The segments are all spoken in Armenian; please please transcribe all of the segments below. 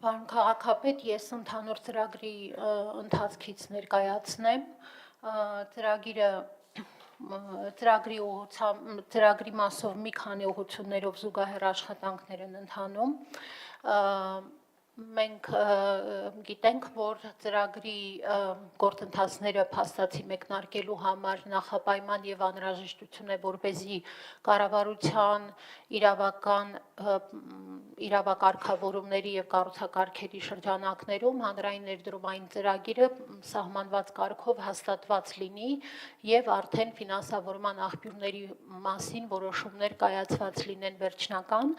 Պարոն քաղաքապետ, ես ընդհանուր ծրագրի ընթացքից ներկայացնեմ ծրագրի մասով մի քանի ուղղություններով զուգահեռ աշխատանքներ են ընթանում։ Մենք գիտենք, որ ծրագրի գործընթացները փաստացի մեկնարկելու համար նախապայման եւ անհրաժեշտություն է, որպեսզի կառավարության իրավակարգավորումների եւ կառուցակարգերի շրջանակներում հանրային ներդրումային ծրագիրը սահմանված կարգով հաստատված լինի եւ արդեն ֆինանսավորման աղբյուրների մասին որոշումներ կայացված լինեն վերջնական։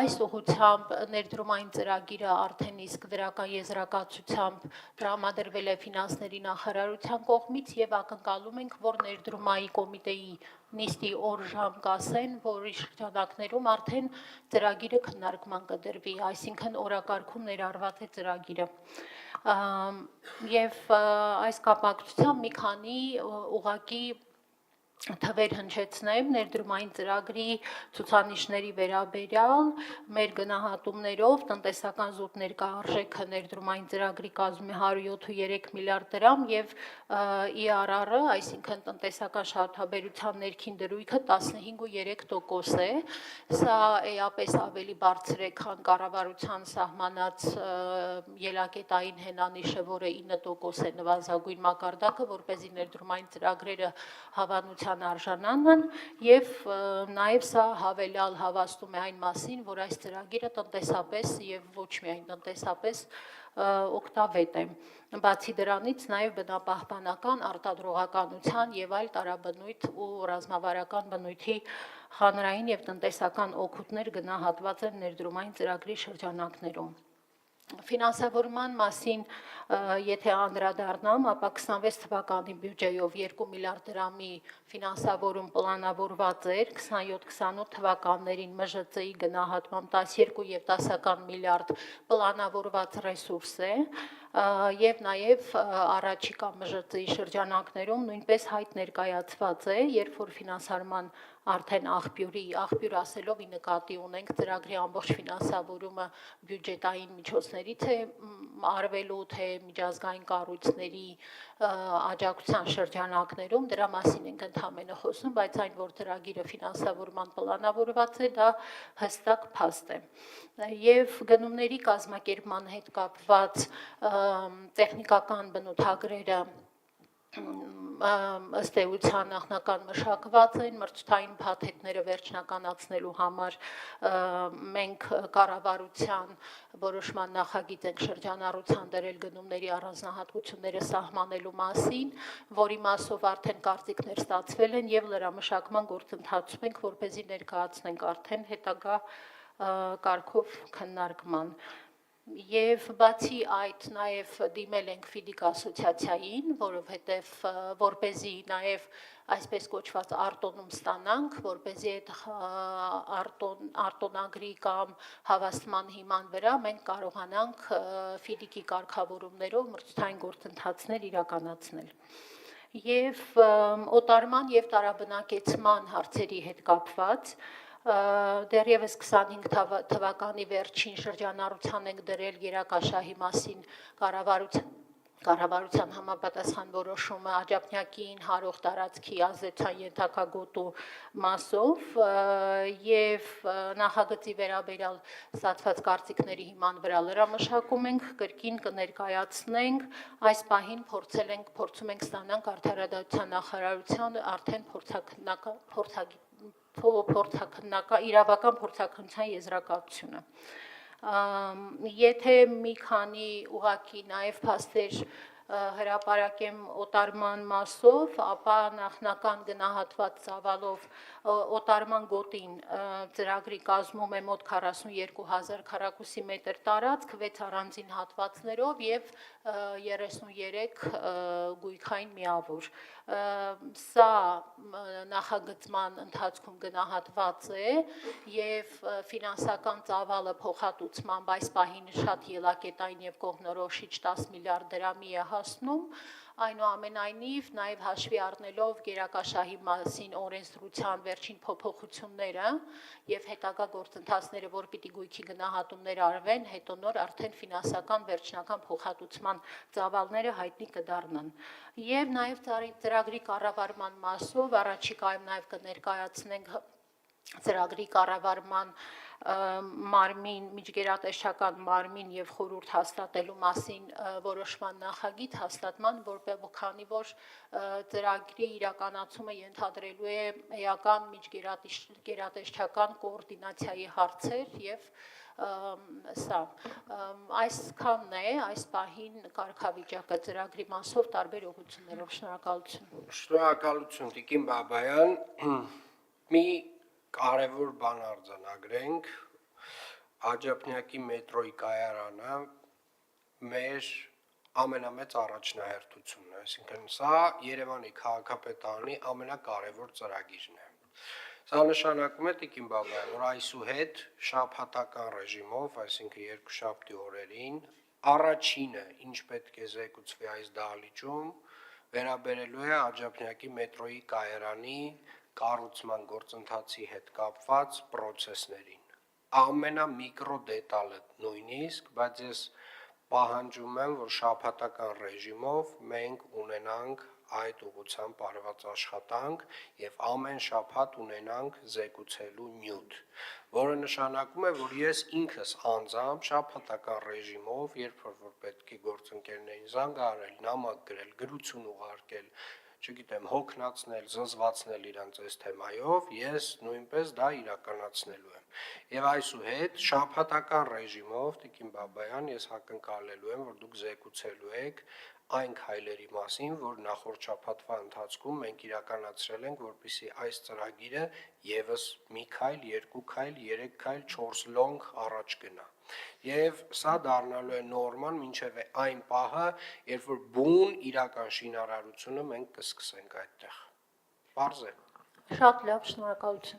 Այս ուղղությամբ ներդրումային ծրագիրը արդեն իսկ դրական եզրակացությամբ տրամադրվել է ֆինանսների նախարարության կողմից եւ ակնկալում ենք, որ ներդրումային կոմիտեի նիստի օր-ժամ կասեն, որի շրջանակներում արդեն ծրագիրը քննարկման կդրվի, այսինքն օրակարգում ներառված է ծրագիրը։ Եվ այս կապակցությամբ մի քանի ուղղակի թվեր հնչեցնեմ ներդրումային ծրագրի ցուցանիշների վերաբերյալ մեր գնահատումներով տնտեսական զուտ ներկայարժեքը ներդրումային ծրագրի կազմում է 107.3 միլիարդ դրամ եւ IRR-ը, այսինքն տնտեսական շահութաբերության ներքին դրույթը 15.3% է։ Սա էապես ավելի բարձր է, քան կառավարության սահմանած ելակետային հենանիշը, որը 9% է նվազագույն մակարդակը, որպեսզի ներդրումային ծրագրերը հավանության արժանանան եւ նաեւ սա հավելյալ հավաստում է այն մասին, որ այս ծրագիրը տնտեսապես եւ ոչ միայն տնտեսապես օգտավետ է։ Բացի դրանից նաեւ բնապահպանական, արտադրողականության եւ այլ տարաբնույթ ու ռազմավարական բնույթի հանրային եւ տնտեսական օգուտներ գնահատված են ներդրումային ծրագրի շրջանակներում։ Ֆինանսավորման մասին, եթե անդրադառնամ, ապա 26 թվականի բյուջեով 2 միլիարդ դրամի ֆինանսավորում պլանավորված էր, 27-28 թվականներին ՄԺԾ-ի գնահատմամբ 12 եւ 10 միլիարդ պլանավորված ռեսուրս է, եւ նաեւ առաջիկա ՄԺԾ-ի շրջանակներում նույնպես հայտ ներկայացված է, երբ որ ֆինանսարման արդեն աղբյուր ասելով ի նկատի ունենք ծրագրի ամբողջ ֆինանսավորումը բյուջետային միջոցներից է արվելու, թե միջազգային կառույցների աջակցության շրջանակներում, դրա մասին ենք ընդհանրապես խոսում, բայց այն, որ ծրագիրը ֆինանսավորման պլանավորված է, դա հստակ փաստ է։ Եվ գնումների կազմակերպման հետ կապված տեխնիկական բնութագրերը ըստ էության նախնական մշակված են, մրցութային փաթեթները վերջնականացնելու համար մենք կառավարության որոշման նախագիծ ենք շրջանառության դրել գնումների առանձնահատկությունները սահմանելու մասին, որի մասով արդեն կարծիքներ ստացվել են եւ լրամշակման գործընթացում ենք, որպեսզի ներկայացնենք արդեն հետագա կարգով քննարկման։ Եվ բացի այդ նաև դիմել ենք FIDIC ասոցիացիային, որովհետև որպեսզի նաև այսպես կոչված արտոնում ստանանք, որպեսզի այդ արտոնագրի կամ հավաստման հիման վրա մենք կարողանանք FIDIC-ի կարգավորումներով մրցութային գործընթացներ իրականացնել։ Եվ օտարման եւ տարաբնակեցման հարցերի հետ կապված դեռևս 25 թվականի վերջին շրջանառության ենք դրել երակաշահի մասին կառավարության համապատասխան որոշումը Աջափնյակին հարող տարածքի ազդեցության ենթակա գոտու մասով եւ նախագծի վերաբերյալ ստացված կարծիքների հիման վրա լրամշակում ենք, կրկին կներկայացնենք, այս պահին փորձում ենք ստանանք արդարադատության նախարարության արդեն իրավական փորձաքննության եզրակացությունը։ Եթե մի քանի ուղղակի նաև փաստեր հրապարակեմ օտարման մասով, ապա նախնական գնահատված ծավալով օտարման գոտին ծրագրի կազմում է մոտ 42,000 քառակուսի մետր տարածք, 6 առանձին հատվածներով եւ 33 գույքային միավոր։ Սա նախագծման ընթացքում գնահատված է եւ ֆինանսական ծավալը փոխհատուցմամբ այս պահին շատ ելակետային եւ կողմնորոշիչ 10 միլիարդ դրամի է հասնում, այնուամենայնիվ նաև հաշվի առնելով գերակաշահի մասին օրենսդրության վերջին փոփոխությունները եւ հետագա գործընթացները, որ պիտի գույքի գնահատումներ արվեն, հետո նոր արդեն ֆինանսական վերջնական փոխհատուցման ծավալները հայտնի կդառնան։ Եվ նաև ծրագրի կառավարման մասով առաջիկայում նաև կներկայացնենք ծրագրի կառավարման մարմին, միջգերատեսչական մարմին եւ խորհուրդ հաստատելու մասին որոշման նախագիծ հաստատման, քանի որ ծրագրի իրականացումը ենթադրելու է էական միջգերատեսչական կոորդինացիայի հարցեր եւ սա այսքանն է այս պահին կարգավիճակը ծրագրի մասով տարբեր ուղղություններով։ Շնորհակալություն։ Շնորհակալություն Տիկին Բաբայան, մի կարևոր բան արձանագրենք, Աջափնյակի մետրոյի կայարանը մեր ամենամեծ առաջնահերթությունն է, այսինքն սա Երևանի քաղաքապետարանի ամենակարևոր ծրագիրն է։ Սա նշանակում է Տիկին Բաբայան, որ այսուհետ շաբաթական ռեժիմով, այսինքն երկուշաբթի օրերին, առաջինը, ինչ պետք է զեկուցվի այս դահլիճում, վերաբերելու է Աջափնյակի մետրոյի կայարանի կառուցման գործընթացի հետ կապված պրոցեսներին, ամենամիկրո դետալը նույնիսկ, բայց ես պահանջում եմ, որ շաբաթական ռեժիմով մենք ունենանք այդ ուղղությամբ արված աշխատանք եւ ամեն շաբաթ ունենանք զեկուցելու նյութ, որը նշանակում է, որ ես ինքս անձամբ շաբաթական ռեժիմով, երբ որ պետք է գործընկերներին զանգահարել, նամակ գրել, գրություն ուղարկել, չգիտեմ, հոգնածնել, զզվացնել իրանց այս թեմայով, ես նույնպես դա իրականացնելու եմ։ Եվ այսուհետ շաբաթական ռեժիմով, Տիկին Բաբայան, ես ակնկալելու եմ, որ դուք զեկուցելու եք այն քայլերի մասին, որ նախորդ շաբաթվա ընթացքում մենք իրականացրել ենք, որպեսզի այս ծրագիրը եւս մի քայլ, երկու քայլ, 3 քայլ, 4 լոնգ առաջ գնա։ Եվ սա դառնալու է նորման մինչև այն պահը, երբ որ բուն իրական շինարարությունը մենք կսկսենք այդտեղ։ Պարզ է։ Շատ լավ, շնորհակալություն։